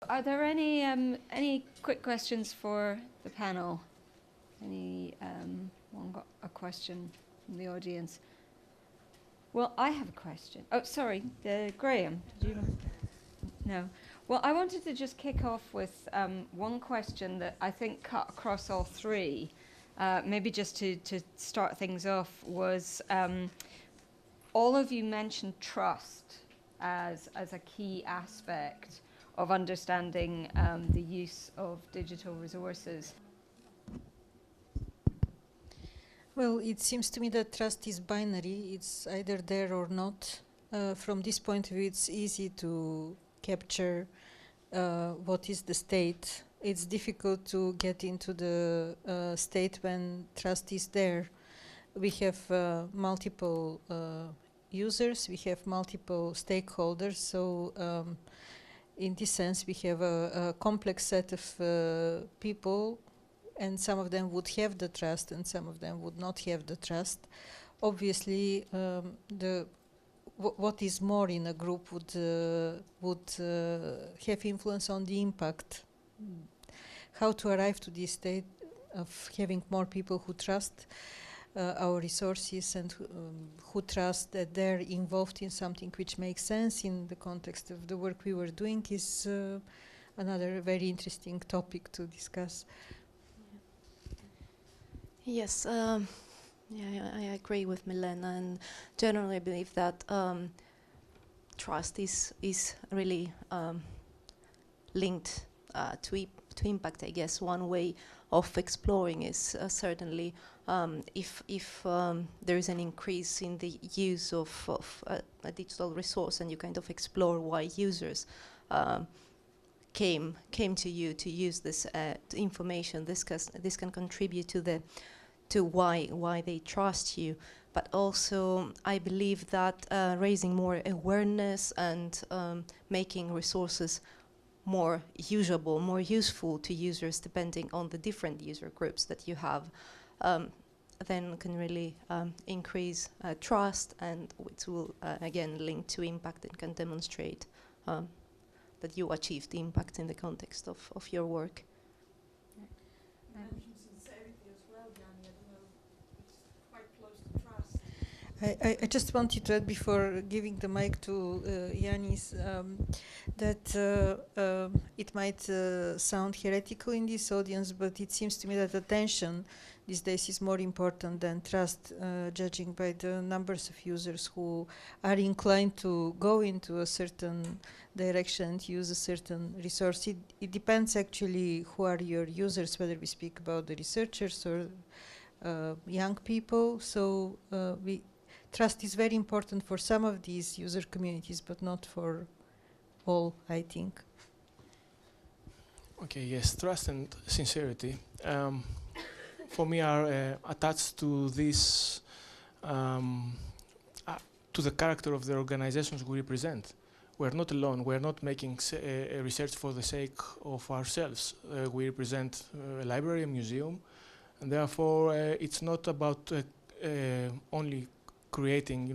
Are there any quick questions for the panel? One got a question from the audience? Well, I have a question. Oh, sorry, Graham. Did you? No. Well, I wanted to just kick off with one question that I think cut across all three. Maybe just to start things off was all of you mentioned trust as a key aspect of understanding the use of digital resources. Well, it seems to me that trust is binary. It's either there or not. From this point of view, it's easy to capture what is the state. It's difficult to get into the state when trust is there. We have multiple users, we have multiple stakeholders, so in this sense we have a complex set of people, and some of them would have the trust and some of them would not have the trust. Obviously, what is more in a group would have influence on the impact. How to arrive to this state of having more people who trust our resources and who trust that they're involved in something which makes sense in the context of the work we were doing is another very interesting topic to discuss. Yes, I agree with Milena, and generally I believe that trust is really linked to impact. I guess one way of exploring is certainly if there is an increase in the use of a digital resource, and you kind of explore why users came to you to use this information. This can contribute to why they trust you. But also, I believe that raising more awareness and making resources more usable, more useful to users, depending on the different user groups that you have, then can really increase trust, and which will again link to impact and can demonstrate that you achieved the impact in the context of your work. You mentioned sincerity as well, Yanni. I don't know, it's quite close to trust. I just wanted to add before giving the mic to Yanis that it might sound heretical in this audience, but it seems to me that attention these days is more important than trust, judging by the numbers of users who are inclined to go into a certain direction and use a certain resource. It depends actually who are your users, whether we speak about the researchers or young people. So trust is very important for some of these user communities, but not for all, I think. Okay, yes, trust and sincerity for me are attached to this, to the character of the organizations we represent. We're not alone. We're not making research for the sake of ourselves. We represent a library, a museum, and therefore it's not about only creating,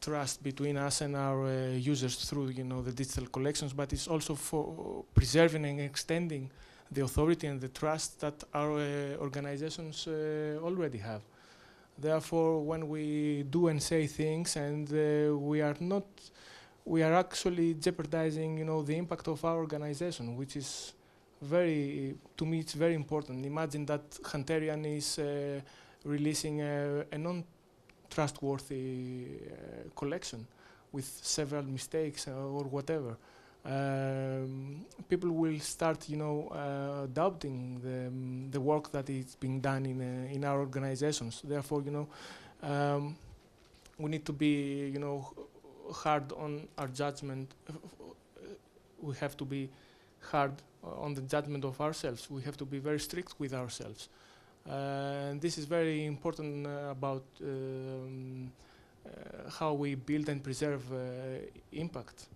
trust between us and our users through, the digital collections, but it's also for preserving and extending the authority and the trust that our organizations already have. Therefore, when we do and say things, and we are actually jeopardizing, the impact of our organization, which is to me, it's very important. Imagine that Hunterian is releasing a non-trustworthy collection with several mistakes or whatever. People will start, doubting the work that is being done in our organizations. Therefore, we need to be, hard on our judgment. We have to be hard on the judgment of ourselves. We have to be very strict with ourselves. And this is very important about how we build and preserve impact.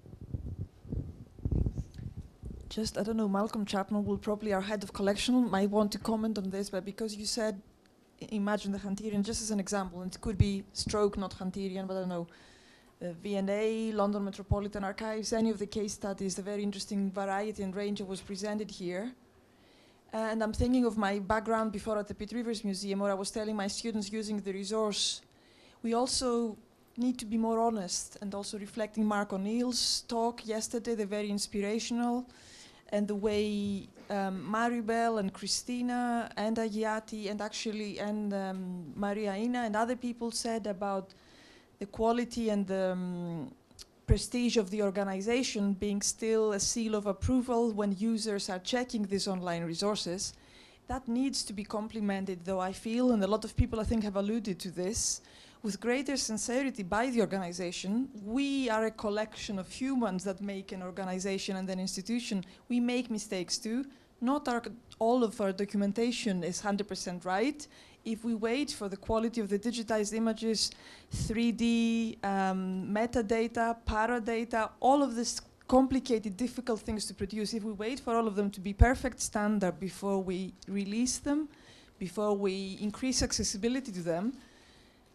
Just, I don't know, Malcolm Chapman will probably, our head of collection, might want to comment on this, but because you said, imagine the Hunterian, just as an example, and it could be stroke, not Hunterian, but I don't know. V&A, London Metropolitan Archives, any of the case studies, the very interesting variety and range that was presented here. And I'm thinking of my background before at the Pitt Rivers Museum, where I was telling my students using the resource, we also need to be more honest, and also reflecting Mark O'Neill's talk yesterday, they're very inspirational, and the way Maribel and Christina and Agiati and Maria Ina and other people said about the quality and the prestige of the organization being still a seal of approval when users are checking these online resources. That needs to be complemented, though, I feel, and a lot of people I think have alluded to this, with greater sincerity by the organization. We are a collection of humans that make an organization and an institution. We make mistakes too. Not all of our documentation is 100% right. If we wait for the quality of the digitized images, 3D, metadata, paradata, all of this complicated, difficult things to produce, if we wait for all of them to be perfect standard before we release them, before we increase accessibility to them,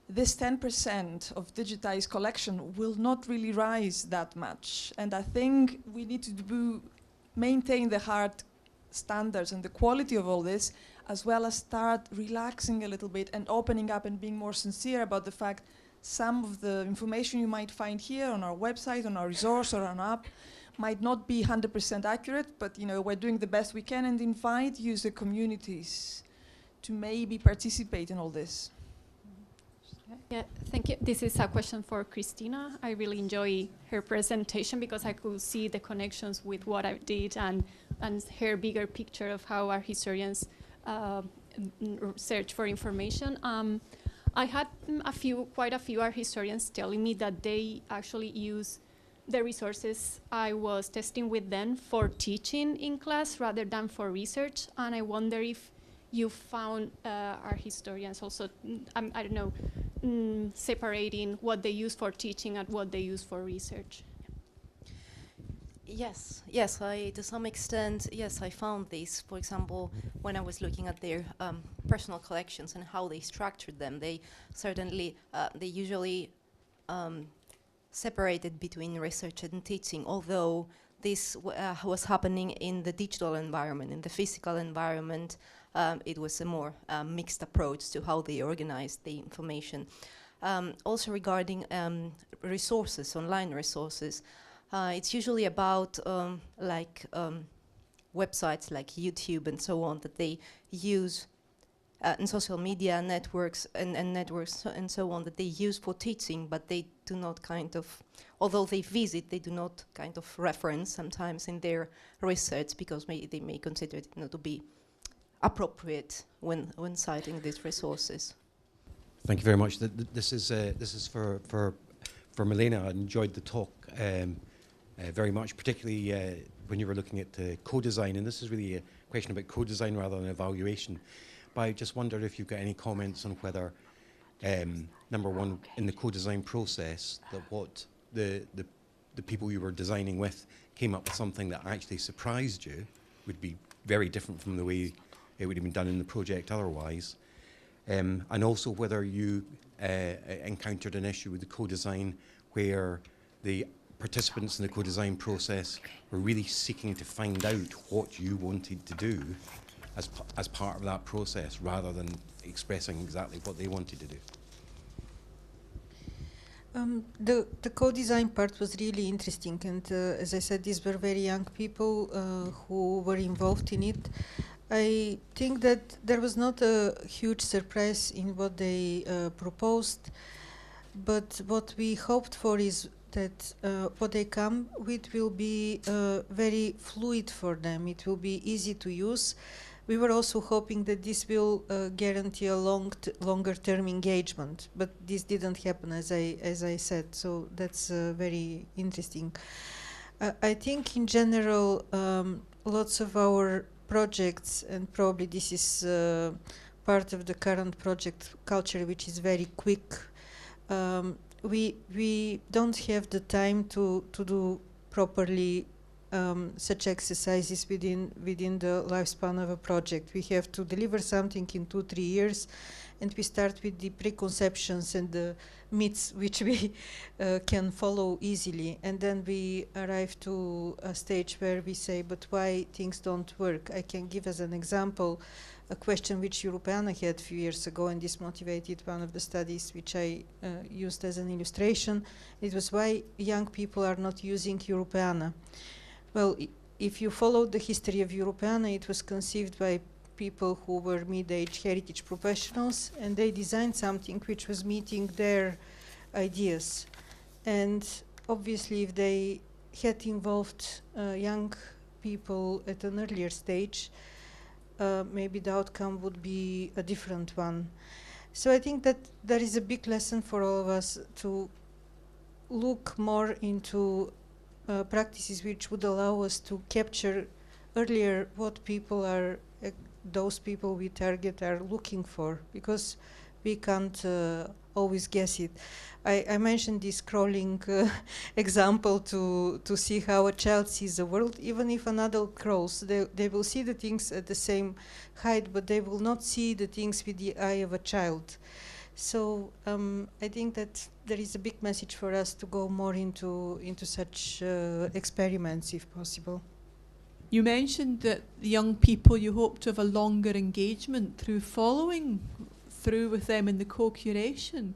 this 10% of digitized collection will not really rise that much. And I think we need to maintain the hard standards and the quality of all this, as well as start relaxing a little bit and opening up and being more sincere about the fact some of the information you might find here on our website, on our resource or on our app might not be 100% accurate, but we're doing the best we can and invite user communities to maybe participate in all this. Yeah, thank you. This is a question for Christina. I really enjoy her presentation because I could see the connections with what I did and her bigger picture of how our historians search for information. I had quite a few art historians telling me that they actually use the resources I was testing with them for teaching in class rather than for research. And I wonder if you found art historians also, I don't know, separating what they use for teaching and what they use for research. Yes, to some extent, yes, I found this. For example, when I was looking at their personal collections and how they structured them, they usually separated between research and teaching, although this was happening in the digital environment. In the physical environment, it was a more mixed approach to how they organized the information. Also regarding resources, online resources, it's usually about websites like YouTube and so on that they use, and social media networks and networks and so on that they use for teaching, but they do not although they visit, they do not reference sometimes in their research because they may consider it not to be appropriate when citing these resources. Thank you very much. This is for Milena. I enjoyed the talk very much, particularly when you were looking at co-design, and this is really a question about co-design rather than evaluation. But I just wondered if you've got any comments on whether, number one, in the co-design process, that what the people you were designing with came up with something that actually surprised you would be very different from the way it would have been done in the project otherwise. And also whether you encountered an issue with the co-design where the participants in the co-design process were really seeking to find out what you wanted to do as part of that process rather than expressing exactly what they wanted to do. The co-design part was really interesting, and as I said, these were very young people who were involved in it. I think that there was not a huge surprise in what they proposed, but what we hoped for is that what they come with will be very fluid for them. It will be easy to use. We were also hoping that this will guarantee a longer-term engagement, but this didn't happen, as I said. So that's very interesting. I think in general, lots of our projects, and probably this is part of the current project culture, which is very quick. We don't have the time to do properly such exercises within the lifespan of a project. We have to deliver something in 2-3 years, and we start with the preconceptions and the myths which we can follow easily, and then we arrive to a stage where we say, but why things don't work? I can give as an example a question which Europeana had a few years ago, and this motivated one of the studies which I used as an illustration. It was why young people are not using Europeana. Well, if you follow the history of Europeana, it was conceived by people who were mid-age heritage professionals, and they designed something which was meeting their ideas. And obviously, if they had involved young people at an earlier stage, maybe the outcome would be a different one. So I think that there is a big lesson for all of us to look more into practices which would allow us to capture earlier what people are, those people we target are looking for, because we can't always guess it. I mentioned this scrolling example to see how a child sees the world. Even if an adult crawls, they will see the things at the same height, but they will not see the things with the eye of a child. So I think that there is a big message for us to go more into such experiments, if possible. You mentioned that the young people, you hope to have a longer engagement through following through with them in the co-curation.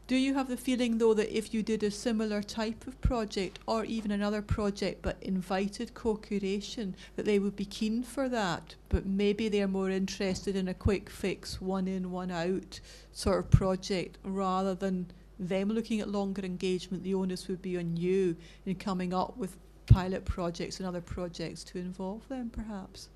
Do you have the feeling, though, that if you did a similar type of project or even another project but invited co-curation, that they would be keen for that, but maybe they're more interested in a quick fix, one in, one out sort of project, rather than them looking at longer engagement? The onus would be on you in coming up with pilot projects and other projects to involve them, perhaps.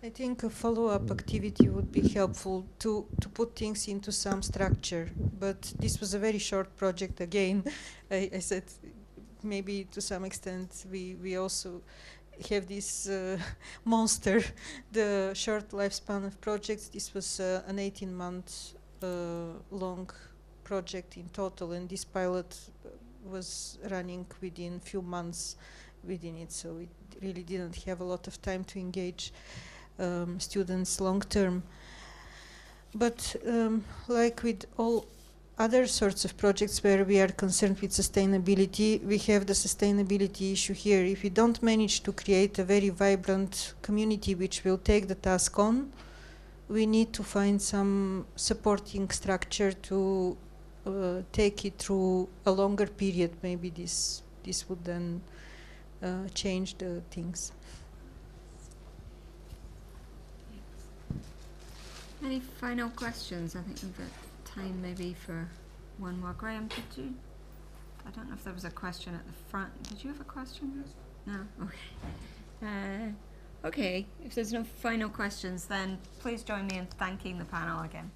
I think a follow-up activity would be helpful to put things into some structure, but this was a very short project again. I said maybe to some extent we also have this monster, the short lifespan of projects. This was an 18-month long project in total, and this pilot was running within few months within it, so it really didn't have a lot of time to engage students long term. But like with all other sorts of projects where we are concerned with sustainability, we have the sustainability issue here. If we don't manage to create a very vibrant community which will take the task on, we need to find some supporting structure to take it through a longer period. Maybe this would then change the things. Any final questions? I think we've got time maybe for one more. Graham, did you? I don't know if there was a question at the front. Did you have a question? Yes. No? Okay. Okay, if there's no final questions, then please join me in thanking the panel again.